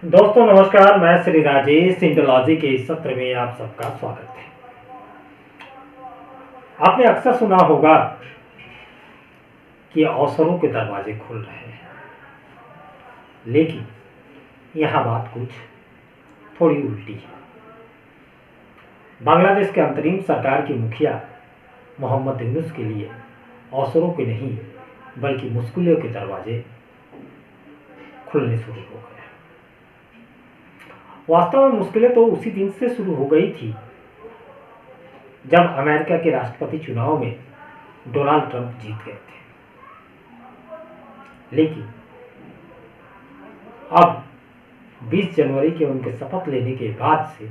दोस्तों नमस्कार, मैं श्री राजेश इंडोलॉजी के इस सत्र में आप सबका स्वागत है। आपने अक्सर सुना होगा कि अवसरों के दरवाजे खुल रहे हैं, लेकिन यहाँ बात कुछ थोड़ी उल्टी है। बांग्लादेश के अंतरिम सरकार की मुखिया मोहम्मद यूनुस के लिए अवसरों के नहीं बल्कि मुश्किलों के दरवाजे खुलने शुरू हो गए। वास्तव में मुश्किलें तो उसी दिन से शुरू हो गई थी जब अमेरिका के राष्ट्रपति चुनाव में डोनाल्ड ट्रंप जीत गए थे। लेकिन अब 20 जनवरी के उनके शपथ लेने के बाद से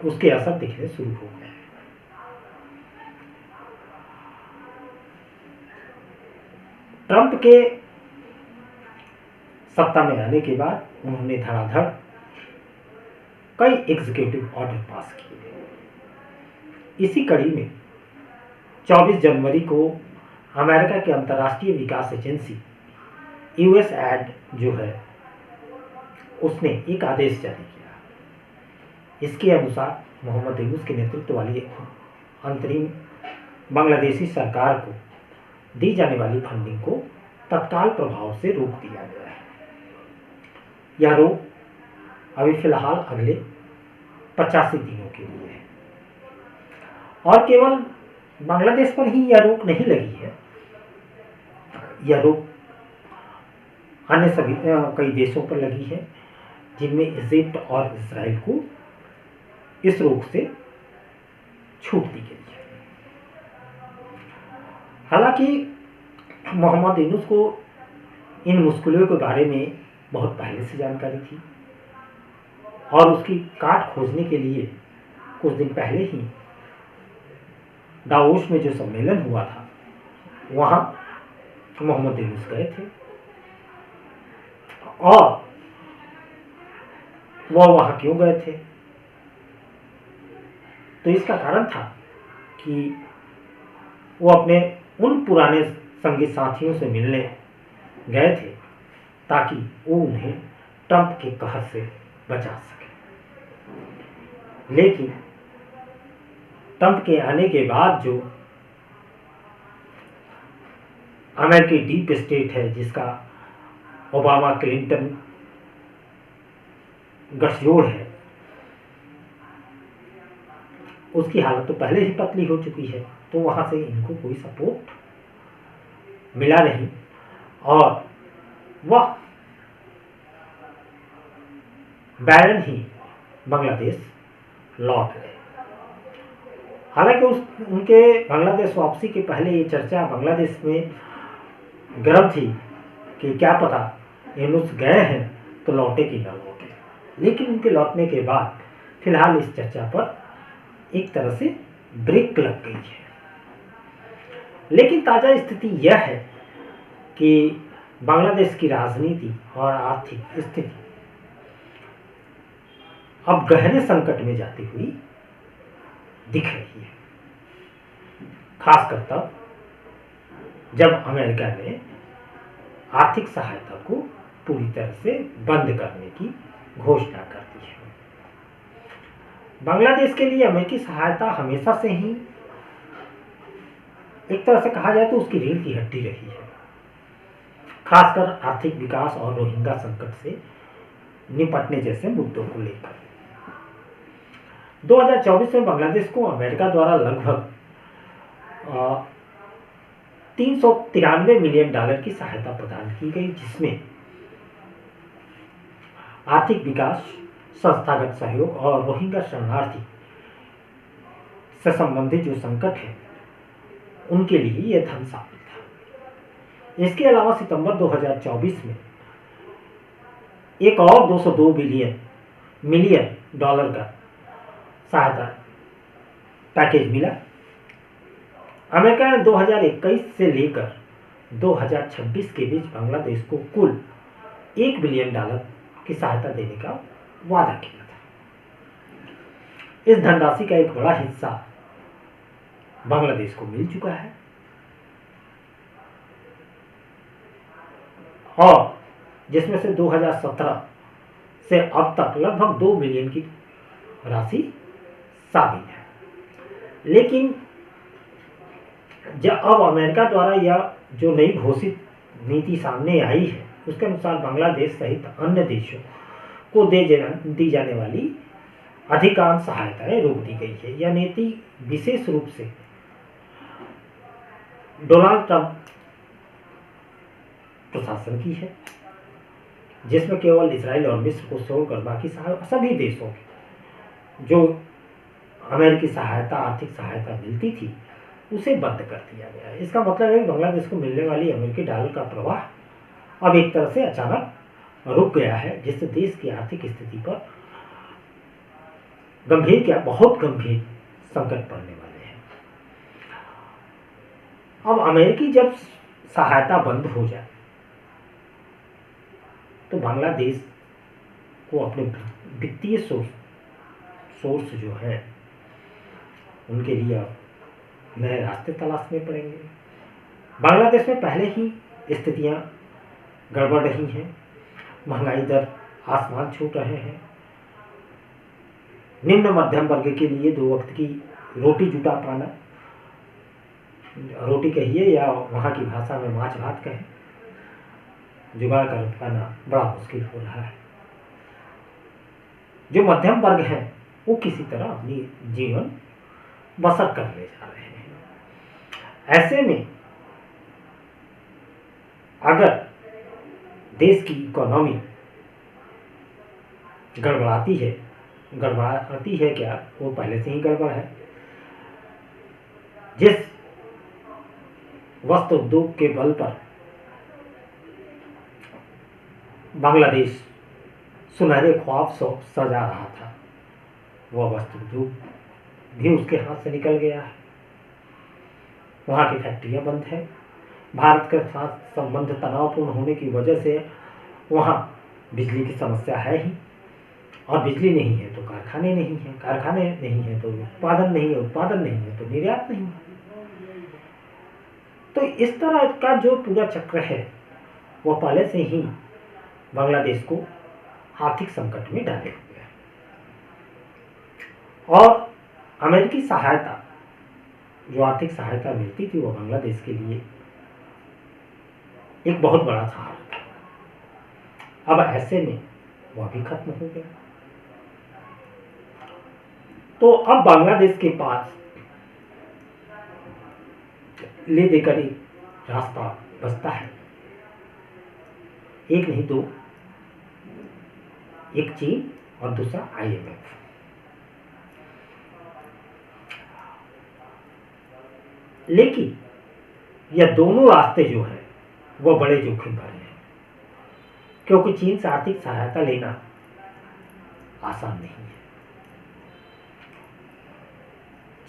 उसके असर दिखने शुरू हो गए। ट्रंप के सत्ता में आने के बाद उन्होंने धड़ाधड़ कई एग्जीक्यूटिव ऑर्डर पास किए। इसी कड़ी में 24 जनवरी को अमेरिका की अंतर्राष्ट्रीय विकास एजेंसी यूएसएड जो है उसने एक आदेश जारी किया। इसके अनुसार मोहम्मद यूनुस के नेतृत्व वाली अंतरिम बांग्लादेशी सरकार को दी जाने वाली फंडिंग को तत्काल प्रभाव से रोक दिया गया है। यह रोक अभी फिलहाल अगले 85 दिनों के लिए है और केवल बांग्लादेश पर ही यह रोक नहीं लगी है। यह रोक अन्य सभी कई देशों पर लगी है, जिनमें इजिप्ट और इजराइल को इस रोक से छूट दी गई है। हालांकि मोहम्मद यूनुस को इन मुश्किलों के बारे में बहुत पहले से जानकारी थी और उसकी काट खोजने के लिए कुछ दिन पहले ही दावोस में जो सम्मेलन हुआ था वहां मोहम्मद यूनुस गए थे और वह वहां क्यों गए थे, तो इसका कारण था कि वो अपने उन पुराने संगी साथियों से मिलने गए थे ताकि वो उन्हें ट्रंप के कहर से बचा सके। लेकिन ट्रंप के आने के बाद जो अमेरिकी डीप स्टेट है, जिसका ओबामा क्लिंटन गठजोड़ है, उसकी हालत तो पहले ही पतली हो चुकी है, तो वहां से इनको कोई सपोर्ट मिला नहीं और वह बैरन ही बांग्लादेश लौट गए। हालांकि उनके बांग्लादेश वापसी के पहले ये चर्चा बांग्लादेश में गर्म थी कि क्या पता यूनुस गए हैं तो लौटे कि न लौटे, लेकिन उनके लौटने के बाद फिलहाल इस चर्चा पर एक तरह से ब्रेक लग गई है। लेकिन ताज़ा स्थिति यह है कि बांग्लादेश की राजनीति और आर्थिक स्थिति अब गहरे संकट में जाती हुई दिख रही है, खासकर तब जब अमेरिका ने आर्थिक सहायता को पूरी तरह से बंद करने की घोषणा कर दी है। बांग्लादेश के लिए अमेरिकी सहायता हमेशा से ही एक तरह से कहा जाए तो उसकी रीढ़ की हड्डी रही है, खासकर आर्थिक विकास और रोहिंग्या संकट से निपटने जैसे मुद्दों को लेकर। 2024 में बांग्लादेश को अमेरिका द्वारा लगभग $393 मिलियन की सहायता प्रदान की गई, जिसमें आर्थिक विकास, संस्थागत सहयोग और रोहिंग्या शरणार्थी से संबंधित जो संकट है उनके लिए यह धन शामिल था। इसके अलावा सितंबर 2024 में एक और $202 मिलियन का सहायता पैकेज मिला। अमेरिका ने 2021 से लेकर 2026 के बीच बांग्लादेश को कुल $1 बिलियन की सहायता देने का वादा किया था। इस धनराशि का एक बड़ा हिस्सा बांग्लादेश को मिल चुका है और जिसमें से 2017 से अब तक लगभग 2 बिलियन की राशि शामिल है। लेकिन जब अब अमेरिका द्वारा यह जो नई घोषित नीति सामने आई है, उसके अनुसार बांग्लादेश सहित अन्य देशों को दी जाने वाली अधिकांश सहायताएं रोक दी गई है। यह नीति विशेष रूप से डोनाल्ड ट्रंप प्रशासन की है, जिसमें केवल इसराइल और मिस्र को छोड़कर बाकी सभी देशों की जो अमेरिकी सहायता, आर्थिक सहायता मिलती थी, उसे बंद कर दिया गया है। इसका मतलब है कि बांग्लादेश को मिलने वाली अमेरिकी डॉलर का प्रवाह अब एक तरह से अचानक रुक गया है, जिससे देश की आर्थिक स्थिति पर बहुत गंभीर संकट पड़ने वाले हैं। अब अमेरिकी जब सहायता बंद हो जाए तो बांग्लादेश को अपने वित्तीय सोर्स जो है उनके लिए नए रास्ते तलाशने पड़ेंगे। बांग्लादेश में पहले ही स्थितियां गड़बड़ रही हैं, महंगाई दर आसमान छू रहे हैं, निम्न मध्यम वर्ग के लिए 2 वक्त की रोटी जुटा पाना, रोटी कहिए या वहाँ की भाषा में माछ भात कहें, जुगाड़ कर पाना बड़ा मुश्किल हो रहा है। जो मध्यम वर्ग है वो किसी तरह अपनी जीवन बसर करने जा रहे हैं। ऐसे में अगर देश की इकोनॉमी गड़बड़ाती है क्या, वो पहले से ही गड़बड़ है। जिस वस्त्र उद्योग के बल पर बांग्लादेश सुनहरे ख्वाब सजा रहा था, वह वस्त्र उद्योग भी उसके हाथ से निकल गया है। वहाँ की फैक्ट्रियाँ बंद है। भारत के साथ संबंध तनावपूर्ण होने की वजह से वहाँ बिजली की समस्या है ही, और बिजली नहीं है तो कारखाने नहीं हैं, कारखाने नहीं है तो उत्पादन नहीं है, उत्पादन नहीं है तो निर्यात नहीं है। तो इस तरह का जो पूरा चक्र है वह पहले से ही बांग्लादेश को आर्थिक संकट में डाले हुए है। और अमेरिकी सहायता, जो आर्थिक सहायता मिलती थी, वो बांग्लादेश के लिए एक बहुत बड़ा सहारा था। अब ऐसे में वह भी खत्म हो गया। तो अब बांग्लादेश के पास ले देकर एक रास्ता बचता है, एक नहीं दो, एक चीन और दूसरा IMF। लेकिन यह दोनों रास्ते जो हैं वह बड़े जोखिम भरे हैं, क्योंकि चीन से आर्थिक सहायता लेना आसान नहीं है।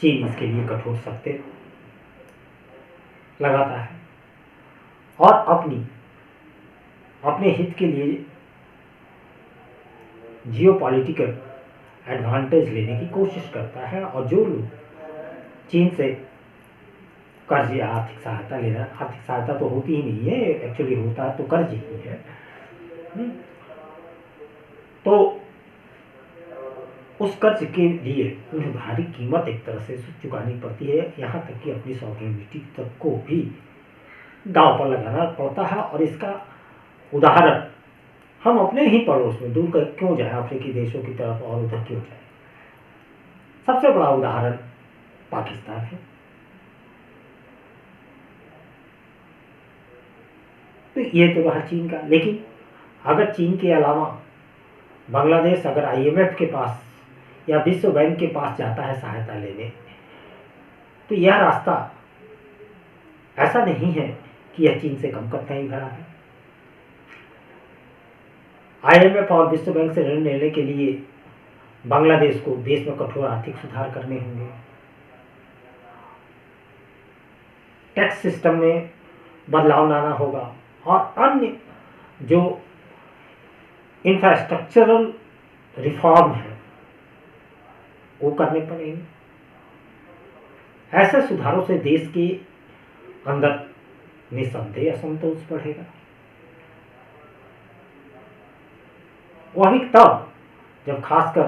चीन इसके लिए कठोर शर्तें लगाता है और अपने हित के लिए जियोपॉलिटिकल एडवांटेज लेने की कोशिश करता है। और जो लोग चीन से कर्ज या आर्थिक सहायता लेना, आर्थिक सहायता तो होती ही नहीं है, एक्चुअली होता तो कर्ज ही है, तो उस कर्ज के लिए उन्हें भारी कीमत एक तरह से चुकानी पड़ती है, यहाँ तक कि अपनी सॉवरेनिटी तक को भी दांव पर लगाना पड़ता है। और इसका उदाहरण हम अपने ही पड़ोस में दूर क्यों जाए, अफ्रीकी देशों की तरफ और उधर क्यों जाए, सबसे बड़ा उदाहरण पाकिस्तान है। तो ये तो रहा चीन का। लेकिन अगर चीन के अलावा बांग्लादेश अगर IMF के पास या विश्व बैंक के पास जाता है सहायता लेने, तो यह रास्ता ऐसा नहीं है कि यह चीन से कम कठिनाई भरा है। IMF और विश्व बैंक से ऋण लेने के लिए बांग्लादेश को देश में कठोर आर्थिक सुधार करने होंगे, टैक्स सिस्टम में बदलाव लाना होगा और अन्य जो इंफ्रास्ट्रक्चरल रिफॉर्म है वो करने पड़ेंगे। ऐसे सुधारों से देश के अंदर निस्संदेह असंतोष बढ़ेगा। वह भी तब जब खासकर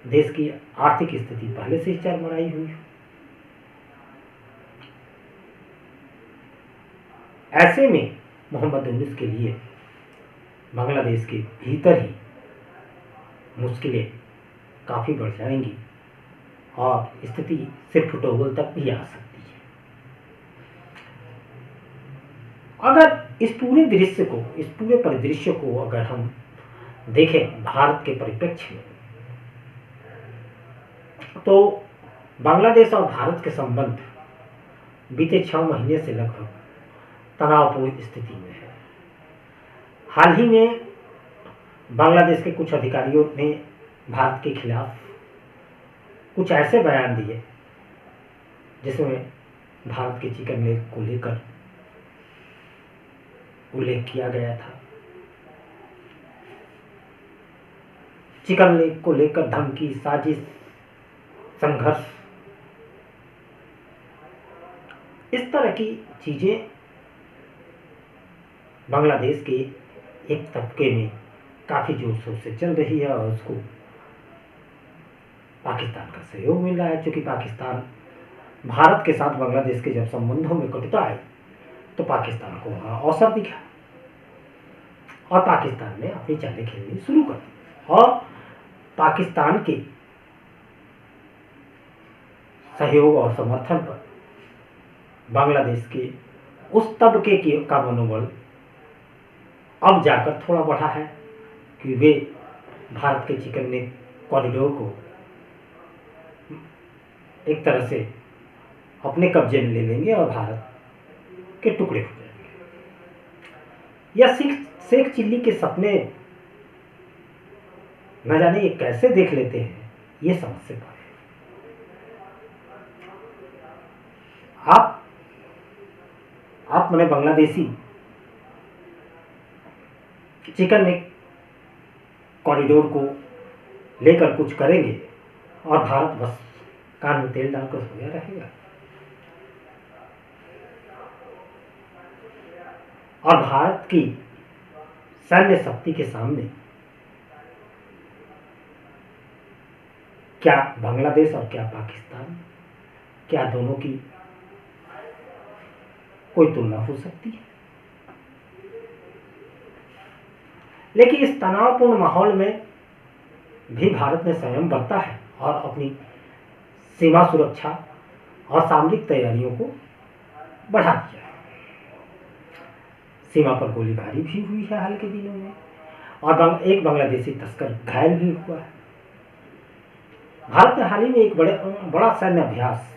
देश की आर्थिक स्थिति पहले से ही चरमराई हुई हो। ऐसे में मोहम्मद यूनुस के लिए बांग्लादेश के भीतर ही मुश्किलें काफ़ी बढ़ जाएंगी और स्थिति सिर्फ फुटबॉल तक भी आ सकती है। अगर इस पूरे परिदृश्य को अगर हम देखें भारत के परिप्रेक्ष्य में, तो बांग्लादेश और भारत के संबंध बीते 6 महीने से लगभग तनावपूर्ण स्थिति में है। हाल ही में बांग्लादेश के कुछ अधिकारियों ने भारत के खिलाफ कुछ ऐसे बयान दिए जिसमें भारत के चिकन लेग को लेकर उल्लेख किया गया था। चिकन लेग को लेकर धमकी, साजिश, संघर्ष, इस तरह की चीजें बांग्लादेश के एक तबके में काफी जोर शोर से चल रही है और उसको पाकिस्तान का सहयोग मिल रहा है। क्योंकि पाकिस्तान भारत के साथ बांग्लादेश के जब संबंधों में कटुता आई तो पाकिस्तान को वहां अवसर दिखा और पाकिस्तान ने अपनी चालें खेलनी शुरू कर दी और पाकिस्तान के सहयोग और समर्थन पर बांग्लादेश के उस तबके का मनोबल अब जाकर थोड़ा बढ़ा है कि वे भारत के चिकन नेक कॉरिडोर को एक तरह से अपने कब्जे में ले लेंगे और भारत के टुकड़े हो जाएंगे। यह शेख चिल्ली के सपने न जाने ये कैसे देख लेते हैं, ये समझ से परे। आप मैंने बांग्लादेशी चिकन नेक कॉरिडोर को लेकर कुछ करेंगे और भारत बस कान में तेल डालकर सोया रहेगा। और भारत की सैन्य शक्ति के सामने क्या बांग्लादेश और क्या पाकिस्तान, क्या दोनों की कोई तुलना हो सकती है? लेकिन इस तनावपूर्ण माहौल में भी भारत ने संयम बरता है और अपनी सीमा सुरक्षा और सामरिक तैयारियों को बढ़ा दिया है। सीमा पर गोलीबारी भी हुई है हाल के दिनों में और एक बांग्लादेशी तस्कर घायल भी हुआ है। भारत ने हाल ही में एक बड़ा सैन्य अभ्यास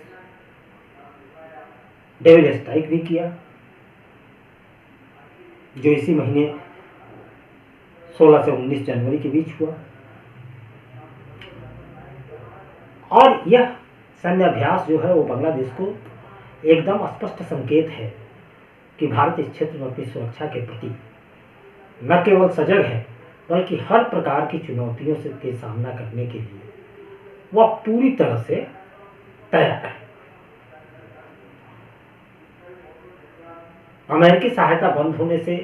डेविल स्ट्राइक भी किया, जो इसी महीने 16 से 19 जनवरी के बीच हुआ। और यह सैन्य अभ्यास जो है वो बांग्लादेश को एकदम स्पष्ट संकेत है कि भारत इस क्षेत्र में अपनी सुरक्षा के प्रति न केवल सजग है बल्कि हर प्रकार की चुनौतियों से के सामना करने के लिए वह पूरी तरह से तैयार है। अमेरिकी सहायता बंद होने से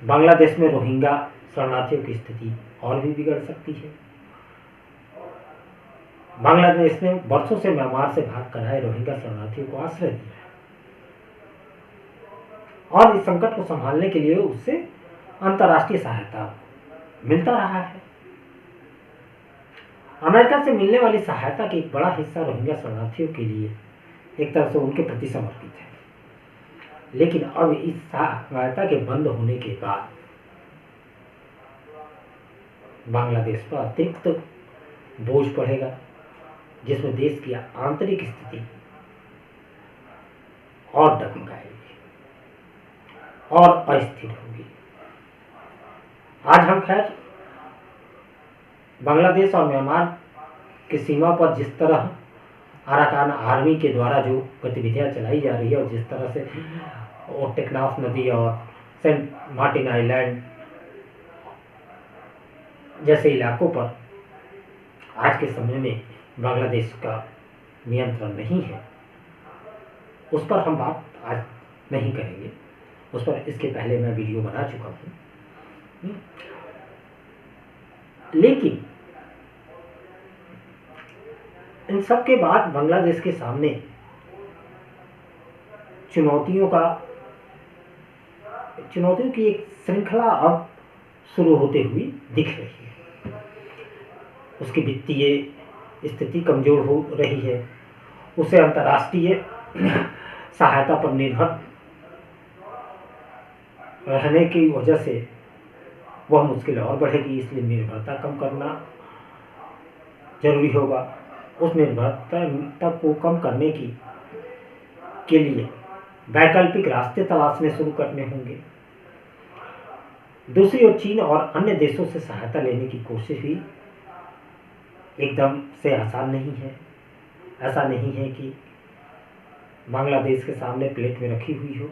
बांग्लादेश में रोहिंग्या शरणार्थियों की स्थिति और भी बिगड़ सकती है। बांग्लादेश ने वर्षों से म्यांमार से भाग कर आए रोहिंग्या शरणार्थियों को आश्रय दिया है और इस संकट को संभालने के लिए उससे अंतर्राष्ट्रीय सहायता मिलता रहा है। अमेरिका से मिलने वाली सहायता का एक बड़ा हिस्सा रोहिंग्या शरणार्थियों के लिए एक तरह से उनके प्रति समर्पित है। लेकिन अब इस सहायता के बंद होने के बाद बांग्लादेश पर अतिरिक्त बोझ पड़ेगा, जिसमें देश की आंतरिक स्थिति और डगमगाएगी और अस्थिर होगी। आज हम खैर बांग्लादेश और म्यांमार की सीमा पर जिस तरह अराकान आर्मी के द्वारा जो गतिविधियां चलाई जा रही है और जिस तरह से और टेकनाफ नदी और सेंट मार्टिन आइलैंड जैसे इलाकों पर आज के समय में बांग्लादेश का नियंत्रण नहीं है, उस पर हम बात आज नहीं करेंगे। उस पर इसके पहले मैं वीडियो बना चुका हूँ। लेकिन इन सब के बाद बांग्लादेश के सामने चुनौतियों की एक श्रृंखला अब शुरू होते हुई दिख रही है। उसकी वित्तीय स्थिति कमजोर हो रही है, उसे अंतर्राष्ट्रीय सहायता पर निर्भर रहने की वजह से वह मुश्किल और बढ़ेगी, इसलिए निर्भरता कम करना जरूरी होगा। उस निर्भरता को कम करने के लिए वैकल्पिक रास्ते तलाशने शुरू करने होंगे। दूसरी ओर चीन और अन्य देशों से सहायता लेने की कोशिश भी एकदम से आसान नहीं है। ऐसा नहीं है कि बांग्लादेश के सामने प्लेट में रखी हुई हो।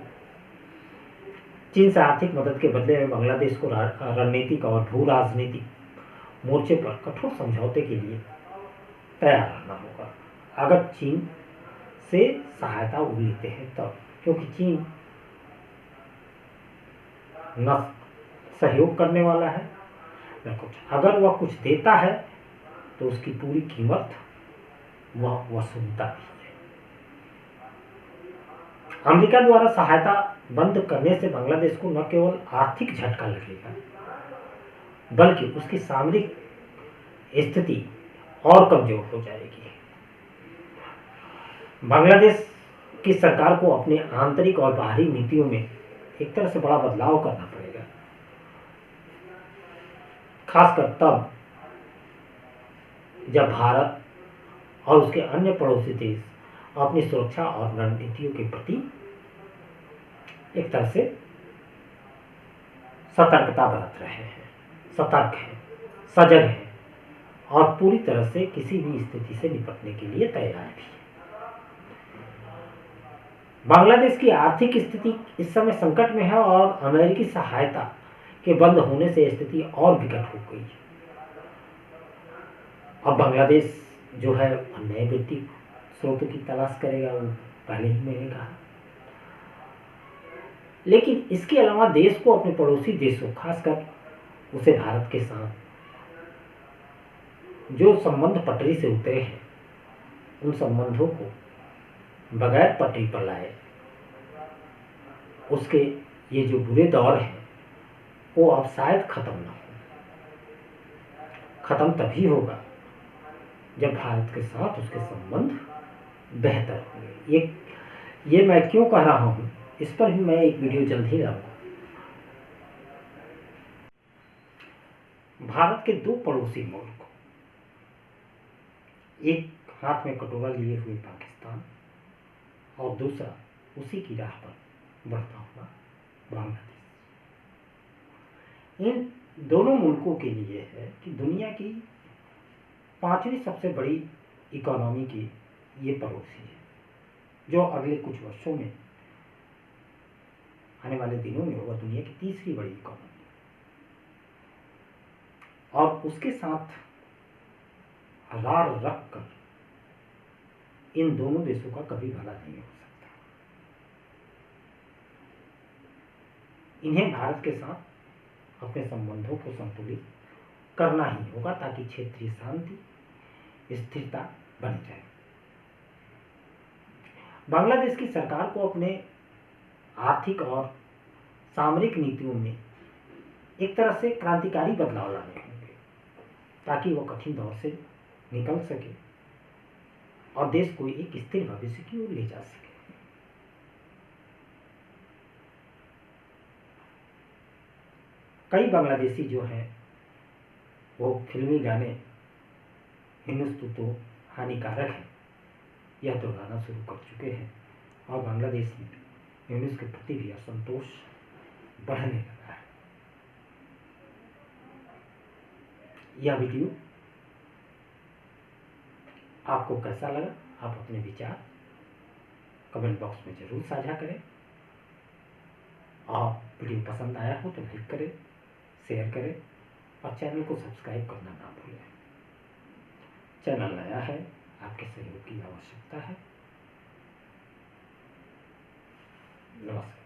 चीन से आर्थिक मदद के बदले में बांग्लादेश को रणनीतिक और भू राजनीतिक मोर्चे पर कठोर समझौते के लिए तैयार रहना होगा, अगर चीन से सहायता वो लेते हैं तब। क्योंकि चीन न सहयोग करने वाला है न कुछ। अगर वह कुछ देता है तो उसकी पूरी कीमत वह वसूलता भी है। अमेरिका द्वारा सहायता बंद करने से बांग्लादेश को न केवल आर्थिक झटका लगेगा, बल्कि उसकी सामरिक स्थिति और कमजोर हो जाएगी। बांग्लादेश की सरकार को अपने आंतरिक और बाहरी नीतियों में एक तरह से बड़ा बदलाव करना पड़ेगा, खासकर तब जब भारत और उसके अन्य पड़ोसी देश अपनी सुरक्षा और रणनीतियों के प्रति एक तरह से सतर्कता बरत रहे हैं, सतर्क हैं, सजग हैं और पूरी तरह से किसी भी स्थिति से निपटने के लिए तैयार भी है। बांग्लादेश की आर्थिक स्थिति इस समय संकट में है और अमेरिकी सहायता के बंद होने से स्थिति और विकट हो गई है। अब बांग्लादेश जो है नए वित्तीय स्रोतों की तलाश करेगा, वो पहले ही मैंने कहा। लेकिन इसके अलावा देश को अपने पड़ोसी देशों, खासकर उसे भारत के साथ जो संबंध पटरी से उतरे हैं, उन संबंधों को बगैर पटरी पर लाए उसके ये जो बुरे दौर हैं वो अब शायद खत्म ना हो। खत्म तभी होगा जब भारत के साथ उसके संबंध बेहतर होंगे। ये मैं क्यों कह रहा हूँ, इस पर भी मैं एक वीडियो जल्द ही लाऊंगा। भारत के दो पड़ोसी मुल्क, एक हाथ में कटोरा लिए हुए पाकिस्तान और दूसरा उसी की राह पर बढ़ता हुआ बांग्लादेश। इन दोनों मुल्कों के लिए है कि दुनिया की 5वीं सबसे बड़ी इकोनॉमी की ये पड़ोसी है, जो अगले कुछ वर्षों में, आने वाले दिनों में होगा दुनिया की 3री बड़ी इकोनॉमी। और उसके साथ रार रख कर इन दोनों देशों का कभी भला नहीं हो सकता। इन्हें भारत के साथ अपने संबंधों को संतुलित करना ही होगा ताकि क्षेत्रीय शांति, स्थिरता बनी जाए। बांग्लादेश की सरकार को अपने आर्थिक और सामरिक नीतियों में एक तरह से क्रांतिकारी बदलाव लाने होंगे ताकि वह कठिन दौर से निकल सके और देश को एक स्थिर भविष्य की ओर ले जा सके। कई बांग्लादेशी जो हैं वो फिल्मी गाने हिंदुस्तान तो हानिकारक है यह दोहराना शुरू कर चुके हैं और बांग्लादेश में यूनिस के प्रति भी असंतोष बढ़ने लगा है। यह वीडियो आपको कैसा लगा, आप अपने विचार कमेंट बॉक्स में जरूर साझा करें और वीडियो पसंद आया हो तो लाइक करें, शेयर करें और चैनल को सब्सक्राइब करना ना भूलें। चैनल नया है, आपके सहयोग की आवश्यकता है। नमस्कार।